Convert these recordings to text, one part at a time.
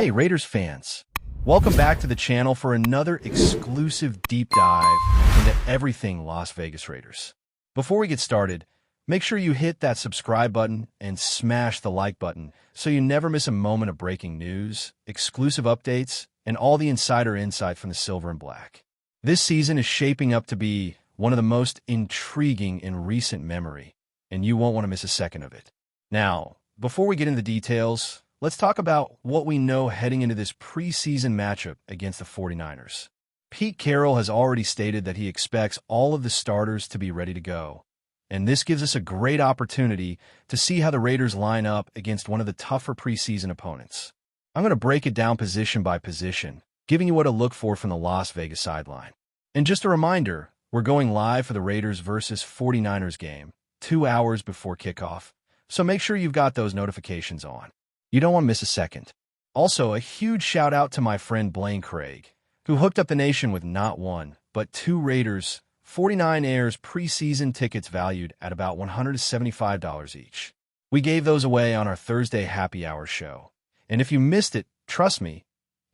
Hey Raiders fans, welcome back to the channel for another exclusive deep dive into everything Las Vegas Raiders. Before we get started, make sure you hit that subscribe button and smash the like button so you never miss a moment of breaking news, exclusive updates, and all the insider insight from the Silver and Black. This season is shaping up to be one of the most intriguing in recent memory, and you won't want to miss a second of it. Now, before we get into the details, let's talk about what we know heading into this preseason matchup against the 49ers. Pete Carroll has already stated that he expects all of the starters to be ready to go, and this gives us a great opportunity to see how the Raiders line up against one of the tougher preseason opponents. I'm going to break it down position by position, giving you what to look for from the Las Vegas sideline. And just a reminder, we're going live for the Raiders versus 49ers game, 2 hours before kickoff, so make sure you've got those notifications on. You don't want to miss a second. Also, a huge shout out to my friend Blaine Craig, who hooked up the nation with not one, but two Raiders 49ers preseason tickets valued at about $175 each. We gave those away on our Thursday happy hour show. And if you missed it, trust me,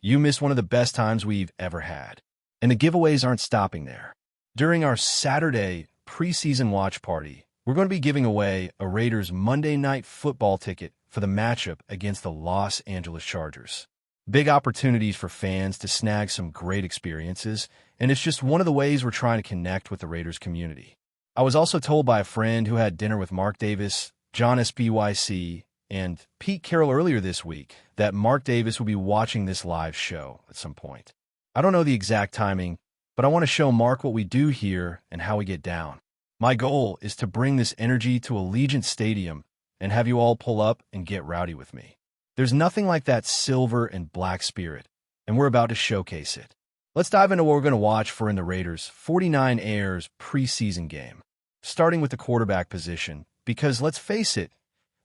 you missed one of the best times we've ever had. And the giveaways aren't stopping there. During our Saturday preseason watch party, we're going to be giving away a Raiders Monday Night Football ticket for the matchup against the Los Angeles Chargers. Big opportunities for fans to snag some great experiences, and it's just one of the ways we're trying to connect with the Raiders community. I was also told by a friend who had dinner with Mark Davis, John SBYC, and Pete Carroll earlier this week that Mark Davis will be watching this live show at some point. I don't know the exact timing, but I want to show Mark what we do here and how we get down. My goal is to bring this energy to Allegiant Stadium and have you all pull up and get rowdy with me. There's nothing like that silver and black spirit, and we're about to showcase it. Let's dive into what we're going to watch for in the Raiders 49ers preseason game, starting with the quarterback position, because let's face it,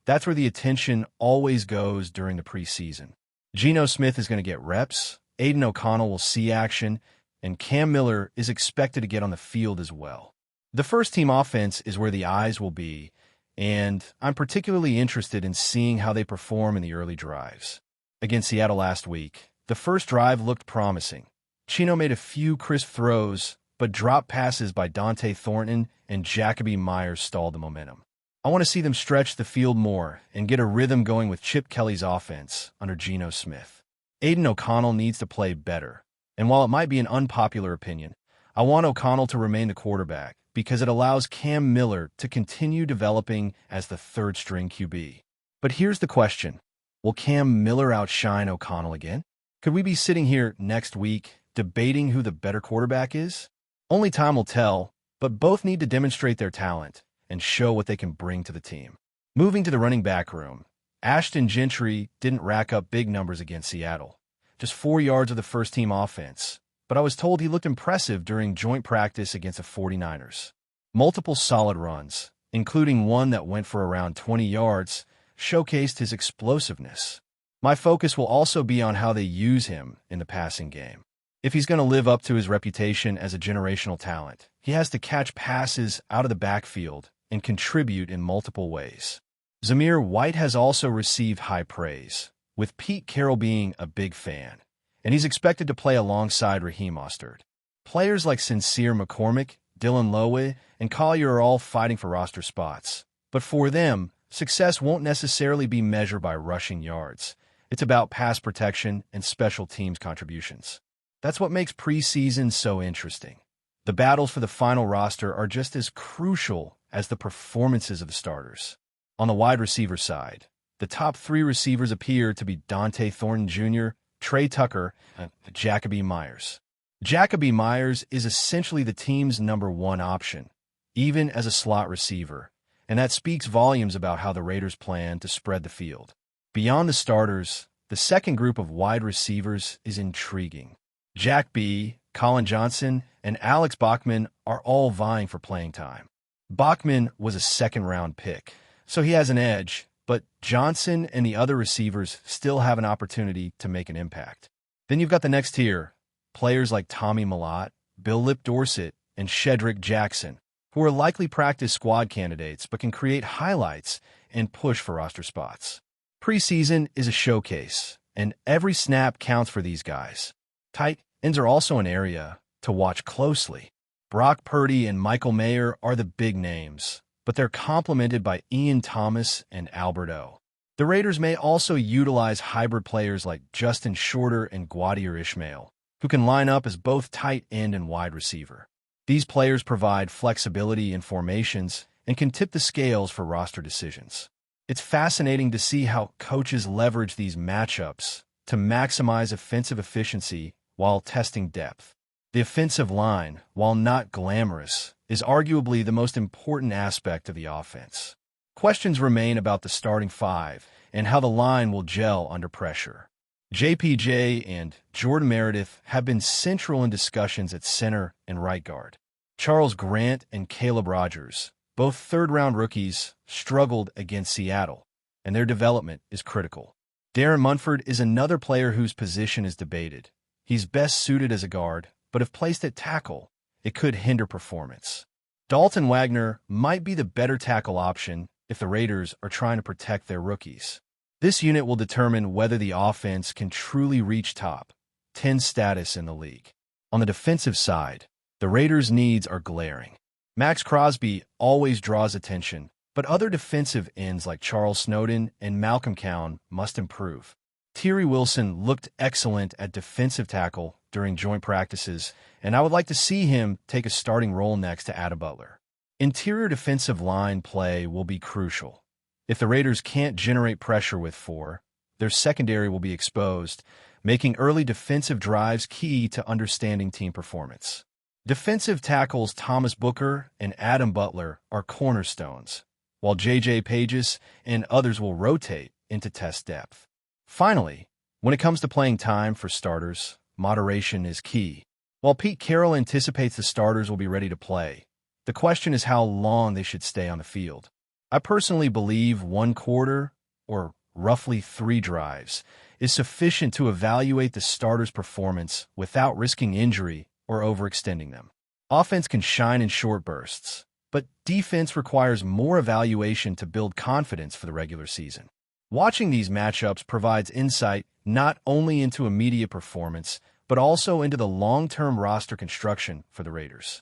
that's where the attention always goes during the preseason. Geno Smith is going to get reps, Aiden O'Connell will see action, and Cam Miller is expected to get on the field as well. The first team offense is where the eyes will be, and I'm particularly interested in seeing how they perform in the early drives. Against Seattle last week, the first drive looked promising. Chino made a few crisp throws, but drop passes by Dante Thornton and Jacoby Myers stalled the momentum. I want to see them stretch the field more and get a rhythm going with Chip Kelly's offense under Geno Smith. Aiden O'Connell needs to play better, and while it might be an unpopular opinion, I want O'Connell to remain the quarterback, because it allows Cam Miller to continue developing as the third-string QB. But here's the question. Will Cam Miller outshine O'Connell again? Could we be sitting here next week debating who the better quarterback is? Only time will tell, but both need to demonstrate their talent and show what they can bring to the team. Moving to the running back room, Ashton Gentry didn't rack up big numbers against Seattle. Just 4 yards of the first-team offense. But I was told he looked impressive during joint practice against the 49ers. Multiple solid runs, including one that went for around 20 yards, showcased his explosiveness. My focus will also be on how they use him in the passing game. If he's going to live up to his reputation as a generational talent, he has to catch passes out of the backfield and contribute in multiple ways. Zamir White has also received high praise, with Pete Carroll being a big fan, and he's expected to play alongside Raheem Mostert. Players like Sincere McCormick, Dylan Lowe, and Collier are all fighting for roster spots. But for them, success won't necessarily be measured by rushing yards. It's about pass protection and special teams contributions. That's what makes preseason so interesting. The battles for the final roster are just as crucial as the performances of the starters. On the wide receiver side, the top three receivers appear to be Dante Thornton Jr., Trey Tucker, and Jacoby Myers. Jacoby Myers is essentially the team's number one option, even as a slot receiver, and that speaks volumes about how the Raiders plan to spread the field. Beyond the starters, the second group of wide receivers is intriguing. Jack B., Colin Johnson, and Alex Bachman are all vying for playing time. Bachman was a second-round pick, so he has an edge, but Johnson and the other receivers still have an opportunity to make an impact. Then you've got the next tier, players like Tommy Millott, Bill Lip Dorsett, and Shedrick Jackson, who are likely practice squad candidates but can create highlights and push for roster spots. Preseason is a showcase, and every snap counts for these guys. Tight ends are also an area to watch closely. Brock Purdy and Michael Mayer are the big names, but they're complemented by Ian Thomas and Albert O. The Raiders may also utilize hybrid players like Justin Shorter and Guadier Ishmael, who can line up as both tight end and wide receiver. These players provide flexibility in formations and can tip the scales for roster decisions. It's fascinating to see how coaches leverage these matchups to maximize offensive efficiency while testing depth. The offensive line, while not glamorous, is arguably the most important aspect of the offense. Questions remain about the starting five and how the line will gel under pressure. JPJ and Jordan Meredith have been central in discussions at center and right guard. Charles Grant and Caleb Rogers, both third-round rookies, struggled against Seattle, and their development is critical. Darren Munford is another player whose position is debated. He's best suited as a guard, but if placed at tackle, it could hinder performance. Dalton Wagner might be the better tackle option if the Raiders are trying to protect their rookies. This unit will determine whether the offense can truly reach top 10 status in the league. On the defensive side, the Raiders' needs are glaring. Max Crosby always draws attention, but other defensive ends like Charles Snowden and Malcolm Cowan must improve. Tyree Wilson looked excellent at defensive tackle during joint practices, and I would like to see him take a starting role next to Adam Butler. Interior defensive line play will be crucial. If the Raiders can't generate pressure with four, their secondary will be exposed, making early defensive drives key to understanding team performance. Defensive tackles Thomas Booker and Adam Butler are cornerstones, while J.J. Pages and others will rotate into test depth. Finally, when it comes to playing time for starters, moderation is key. While Pete Carroll anticipates the starters will be ready to play, the question is how long they should stay on the field. I personally believe 1 quarter, or roughly 3 drives, is sufficient to evaluate the starters' performance without risking injury or overextending them. Offense can shine in short bursts, but defense requires more evaluation to build confidence for the regular season. Watching these matchups provides insight not only into immediate performance, but also into the long-term roster construction for the Raiders.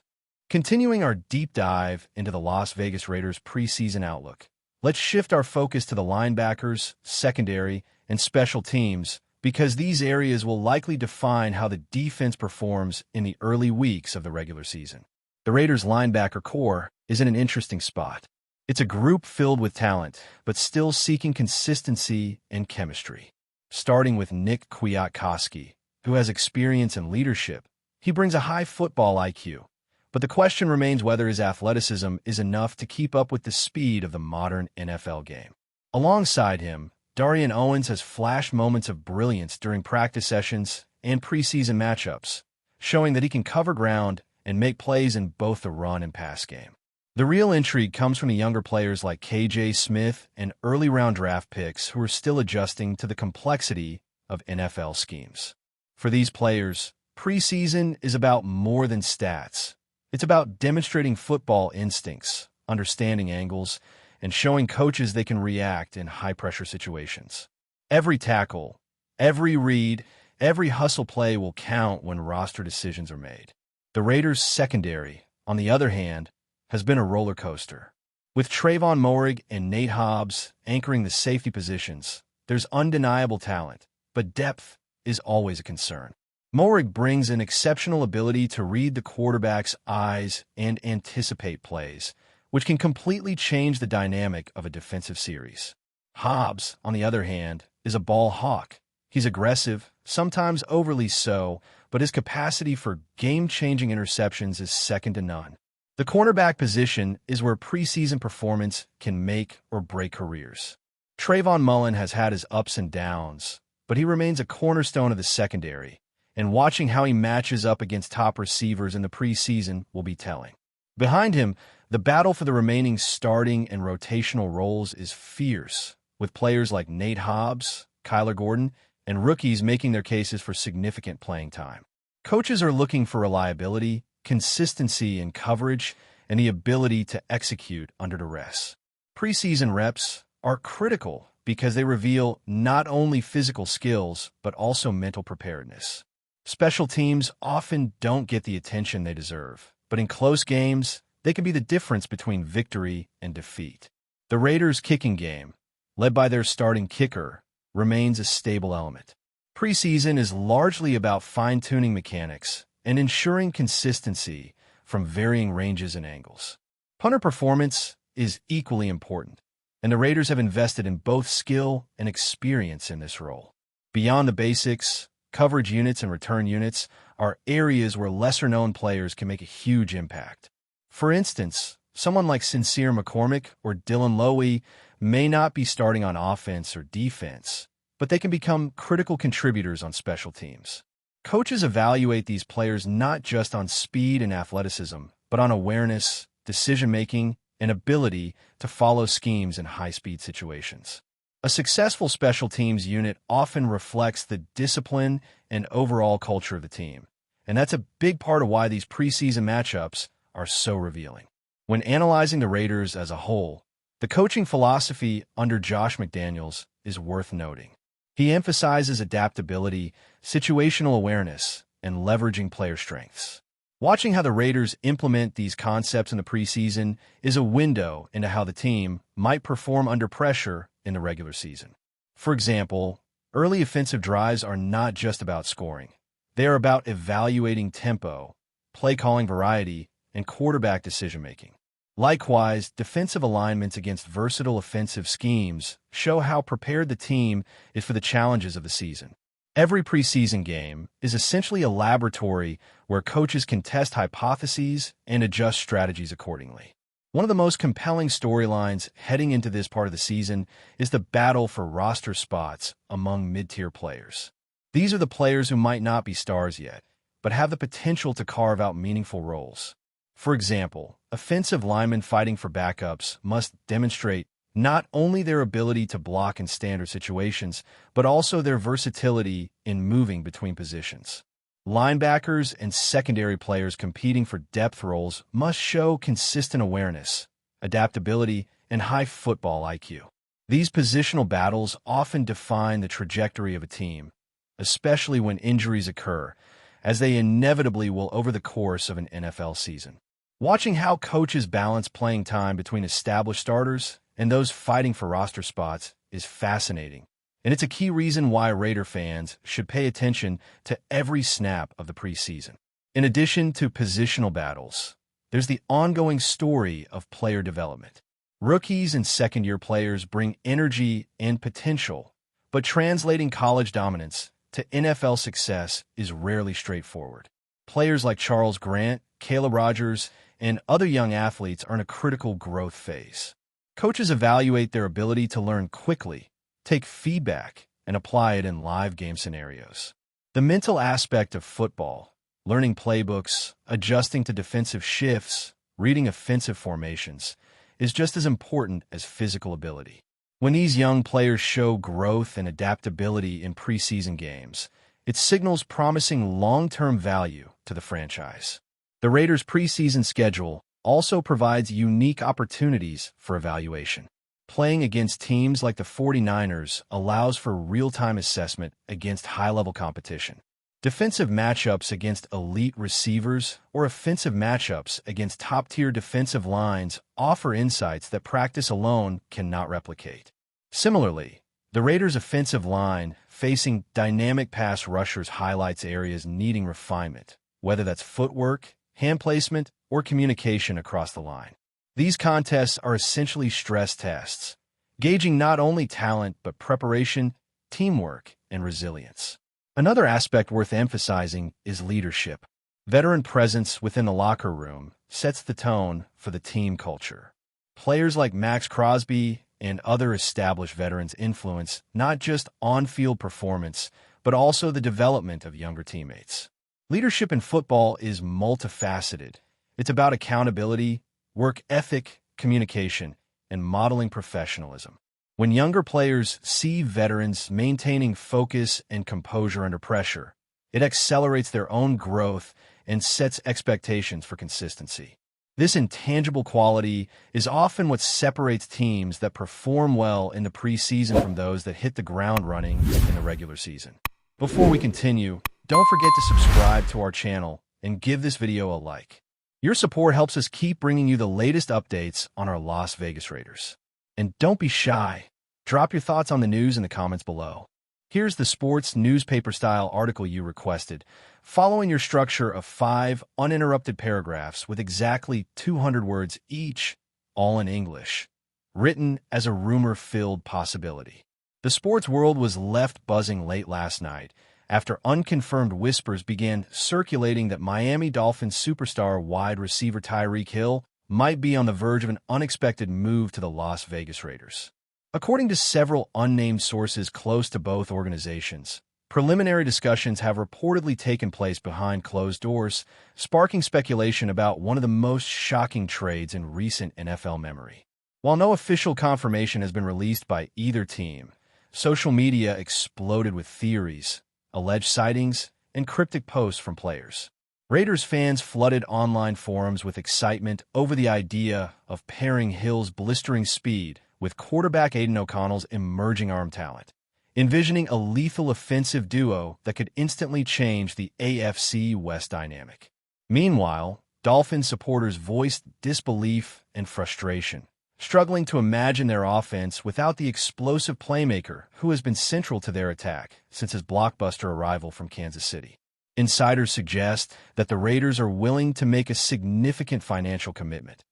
Continuing our deep dive into the Las Vegas Raiders preseason outlook, let's shift our focus to the linebackers, secondary, and special teams, because these areas will likely define how the defense performs in the early weeks of the regular season. The Raiders' linebacker core is in an interesting spot. It's a group filled with talent, but still seeking consistency and chemistry. Starting with Nick Kwiatkowski, who has experience in leadership, he brings a high football IQ. But the question remains whether his athleticism is enough to keep up with the speed of the modern NFL game. Alongside him, Darian Owens has flashed moments of brilliance during practice sessions and preseason matchups, showing that he can cover ground and make plays in both the run and pass game. The real intrigue comes from the younger players like KJ Smith and early-round draft picks who are still adjusting to the complexity of NFL schemes. For these players, preseason is about more than stats. It's about demonstrating football instincts, understanding angles, and showing coaches they can react in high-pressure situations. Every tackle, every read, every hustle play will count when roster decisions are made. The Raiders' secondary, on the other hand, has been a roller coaster. With Trayvon Moehrig and Nate Hobbs anchoring the safety positions, there's undeniable talent, but depth is always a concern. Moehrig brings an exceptional ability to read the quarterback's eyes and anticipate plays, which can completely change the dynamic of a defensive series. Hobbs, on the other hand, is a ball hawk. He's aggressive, sometimes overly so, but his capacity for game-changing interceptions is second to none. The cornerback position is where preseason performance can make or break careers. Trayvon Mullen has had his ups and downs, but he remains a cornerstone of the secondary, and watching how he matches up against top receivers in the preseason will be telling. Behind him, the battle for the remaining starting and rotational roles is fierce, with players like Nate Hobbs, Kyler Gordon, and rookies making their cases for significant playing time. Coaches are looking for reliability, consistency in coverage, and the ability to execute under duress. Preseason reps are critical because they reveal not only physical skills, but also mental preparedness. Special teams often don't get the attention they deserve, but in close games, they can be the difference between victory and defeat. The Raiders' kicking game, led by their starting kicker, remains a stable element. Preseason is largely about fine-tuning mechanics and ensuring consistency from varying ranges and angles. Punter performance is equally important, and the Raiders have invested in both skill and experience in this role. Beyond the basics, coverage units and return units are areas where lesser-known players can make a huge impact. For instance, someone like Sincere McCormick or Dylan Lowy may not be starting on offense or defense, but they can become critical contributors on special teams. Coaches evaluate these players not just on speed and athleticism, but on awareness, decision-making, and ability to follow schemes in high-speed situations. A successful special teams unit often reflects the discipline and overall culture of the team, and that's a big part of why these preseason matchups are so revealing. When analyzing the Raiders as a whole, the coaching philosophy under Josh McDaniels is worth noting. He emphasizes adaptability, situational awareness, and leveraging player strengths. Watching how the Raiders implement these concepts in the preseason is a window into how the team might perform under pressure in the regular season. For example, early offensive drives are not just about scoring. They are about evaluating tempo, play-calling variety, and quarterback decision-making. Likewise, defensive alignments against versatile offensive schemes show how prepared the team is for the challenges of the season. Every preseason game is essentially a laboratory where coaches can test hypotheses and adjust strategies accordingly. One of the most compelling storylines heading into this part of the season is the battle for roster spots among mid-tier players. These are the players who might not be stars yet, but have the potential to carve out meaningful roles. For example, offensive linemen fighting for backups must demonstrate not only their ability to block in standard situations, but also their versatility in moving between positions. Linebackers and secondary players competing for depth roles must show consistent awareness, adaptability, and high football IQ. These positional battles often define the trajectory of a team, especially when injuries occur, as they inevitably will over the course of an NFL season. Watching how coaches balance playing time between established starters and those fighting for roster spots is fascinating, and it's a key reason why Raider fans should pay attention to every snap of the preseason. In addition to positional battles, there's the ongoing story of player development. Rookies and second-year players bring energy and potential, but translating college dominance to NFL success is rarely straightforward. Players like Charles Grant, Caleb Rogers, and other young athletes are in a critical growth phase. Coaches evaluate their ability to learn quickly, take feedback, and apply it in live game scenarios. The mental aspect of football, learning playbooks, adjusting to defensive shifts, reading offensive formations, is just as important as physical ability. When these young players show growth and adaptability in preseason games, it signals promising long-term value to the franchise. The Raiders' preseason schedule also provides unique opportunities for evaluation. Playing against teams like the 49ers allows for real-time assessment against high-level competition. Defensive matchups against elite receivers or offensive matchups against top-tier defensive lines offer insights that practice alone cannot replicate. Similarly, the Raiders' offensive line facing dynamic pass rushers highlights areas needing refinement, whether that's footwork, hand placement, or communication across the line. These contests are essentially stress tests, gauging not only talent but preparation, teamwork, and resilience. Another aspect worth emphasizing is leadership. Veteran presence within the locker room sets the tone for the team culture. Players like Max Crosby and other established veterans influence not just on-field performance, but also the development of younger teammates. Leadership in football is multifaceted. It's about accountability, work ethic, communication, and modeling professionalism. When younger players see veterans maintaining focus and composure under pressure, it accelerates their own growth and sets expectations for consistency. This intangible quality is often what separates teams that perform well in the preseason from those that hit the ground running in the regular season. Before we continue, don't forget to subscribe to our channel and give this video a like. Your support helps us keep bringing you the latest updates on our Las Vegas Raiders. And don't be shy. Drop your thoughts on the news in the comments below. Here's the sports newspaper-style article you requested, following your structure of 5 uninterrupted paragraphs with exactly 200 words each, all in English, written as a rumor-filled possibility. The sports world was left buzzing late last night after unconfirmed whispers began circulating that Miami Dolphins superstar wide receiver Tyreek Hill might be on the verge of an unexpected move to the Las Vegas Raiders. According to several unnamed sources close to both organizations, preliminary discussions have reportedly taken place behind closed doors, sparking speculation about one of the most shocking trades in recent NFL memory. While no official confirmation has been released by either team, social media exploded with theories, alleged sightings, and cryptic posts from players. Raiders fans flooded online forums with excitement over the idea of pairing Hill's blistering speed with quarterback Aiden O'Connell's emerging arm talent, envisioning a lethal offensive duo that could instantly change the AFC West dynamic. Meanwhile, Dolphins supporters voiced disbelief and frustration, struggling to imagine their offense without the explosive playmaker who has been central to their attack since his blockbuster arrival from Kansas City. Insiders suggest that the Raiders are willing to make a significant financial commitment,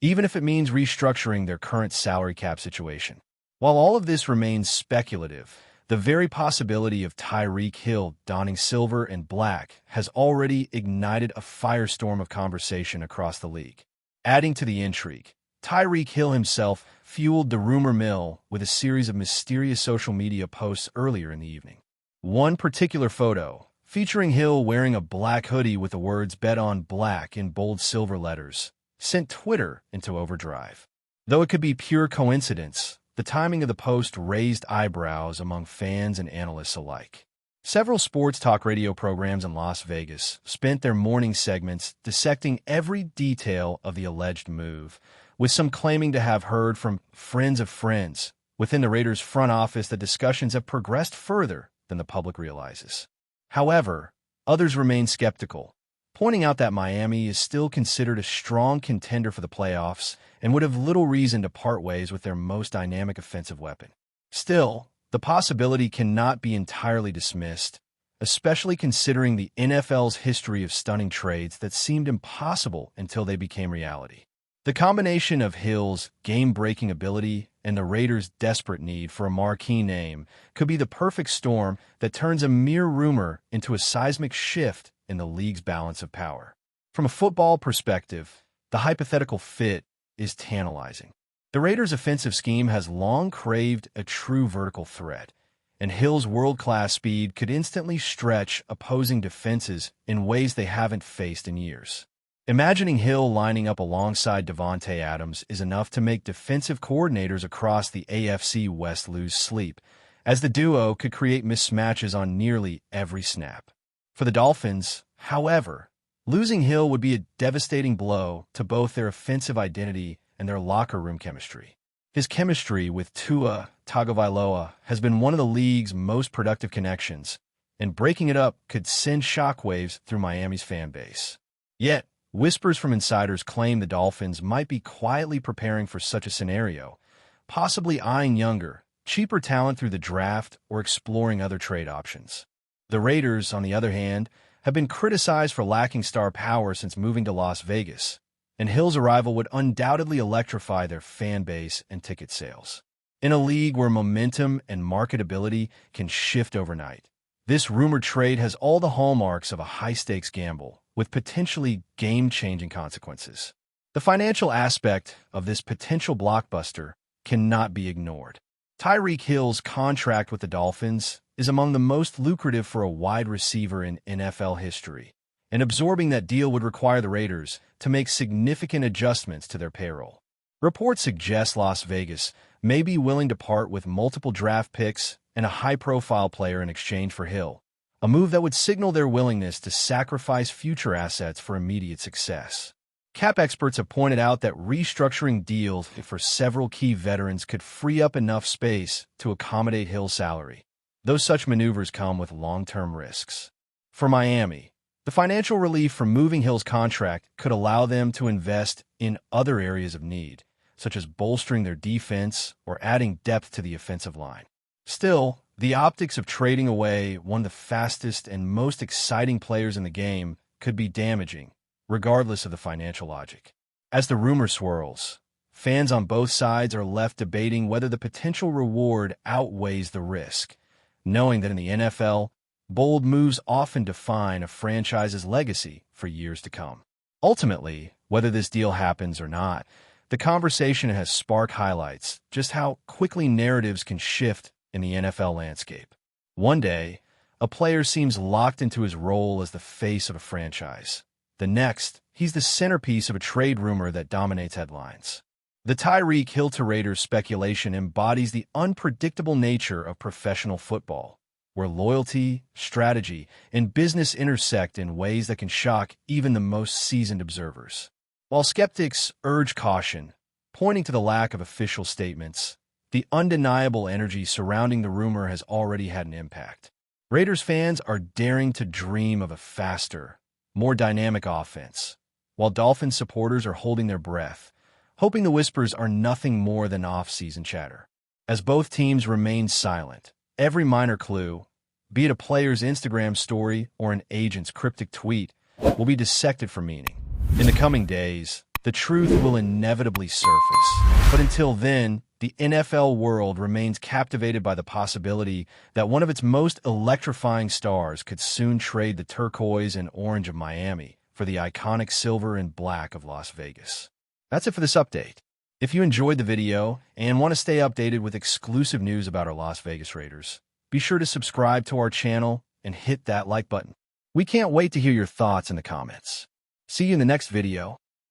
even if it means restructuring their current salary cap situation. While all of this remains speculative, the very possibility of Tyreek Hill donning silver and black has already ignited a firestorm of conversation across the league. Adding to the intrigue, Tyreek Hill himself fueled the rumor mill with a series of mysterious social media posts earlier in the evening. One particular photo, featuring Hill wearing a black hoodie with the words "Bet on Black" in bold silver letters, sent Twitter into overdrive. Though it could be pure coincidence, the timing of the post raised eyebrows among fans and analysts alike. Several sports talk radio programs in Las Vegas spent their morning segments dissecting every detail of the alleged move, with some claiming to have heard from friends of friends within the Raiders' front office that discussions have progressed further than the public realizes. However, others remain skeptical, pointing out that Miami is still considered a strong contender for the playoffs and would have little reason to part ways with their most dynamic offensive weapon. Still, the possibility cannot be entirely dismissed, especially considering the NFL's history of stunning trades that seemed impossible until they became reality. The combination of Hill's game-breaking ability and the Raiders' desperate need for a marquee name could be the perfect storm that turns a mere rumor into a seismic shift in the league's balance of power. From a football perspective, the hypothetical fit is tantalizing. The Raiders' offensive scheme has long craved a true vertical threat, and Hill's world-class speed could instantly stretch opposing defenses in ways they haven't faced in years. Imagining Hill lining up alongside Davante Adams is enough to make defensive coordinators across the AFC West lose sleep, as the duo could create mismatches on nearly every snap. For the Dolphins, however, losing Hill would be a devastating blow to both their offensive identity and their locker room chemistry. His chemistry with Tua Tagovailoa has been one of the league's most productive connections, and breaking it up could send shockwaves through Miami's fan base. Yet, whispers from insiders claim the Dolphins might be quietly preparing for such a scenario, possibly eyeing younger, cheaper talent through the draft or exploring other trade options. The Raiders, on the other hand, have been criticized for lacking star power since moving to Las Vegas, and Hill's arrival would undoubtedly electrify their fan base and ticket sales. In a league where momentum and marketability can shift overnight, this rumored trade has all the hallmarks of a high-stakes gamble, with potentially game-changing consequences. The financial aspect of this potential blockbuster cannot be ignored. Tyreek Hill's contract with the Dolphins is among the most lucrative for a wide receiver in NFL history, and absorbing that deal would require the Raiders to make significant adjustments to their payroll. Reports suggest Las Vegas may be willing to part with multiple draft picks and a high-profile player in exchange for Hill, a move that would signal their willingness to sacrifice future assets for immediate success. Cap experts have pointed out that restructuring deals for several key veterans could free up enough space to accommodate Hill's salary, though such maneuvers come with long-term risks. For Miami, the financial relief from moving Hill's contract could allow them to invest in other areas of need, such as bolstering their defense or adding depth to the offensive line. Still, the optics of trading away one of the fastest and most exciting players in the game could be damaging, regardless of the financial logic. As the rumor swirls, fans on both sides are left debating whether the potential reward outweighs the risk, knowing that in the NFL, bold moves often define a franchise's legacy for years to come. Ultimately, whether this deal happens or not, the conversation has sparked highlights just how quickly narratives can shift in the NFL landscape. One day, a player seems locked into his role as the face of a franchise. The next, he's the centerpiece of a trade rumor that dominates headlines. The Tyreek Hill to Raiders speculation embodies the unpredictable nature of professional football, where loyalty, strategy, and business intersect in ways that can shock even the most seasoned observers. While skeptics urge caution, pointing to the lack of official statements, the undeniable energy surrounding the rumor has already had an impact. Raiders fans are daring to dream of a faster, more dynamic offense, while Dolphins supporters are holding their breath, hoping the whispers are nothing more than off-season chatter. As both teams remain silent, every minor clue, be it a player's Instagram story or an agent's cryptic tweet, will be dissected for meaning. In the coming days, the truth will inevitably surface. But until then, the NFL world remains captivated by the possibility that one of its most electrifying stars could soon trade the turquoise and orange of Miami for the iconic silver and black of Las Vegas. That's it for this update. If you enjoyed the video and want to stay updated with exclusive news about our Las Vegas Raiders, be sure to subscribe to our channel and hit that like button. We can't wait to hear your thoughts in the comments. See you in the next video.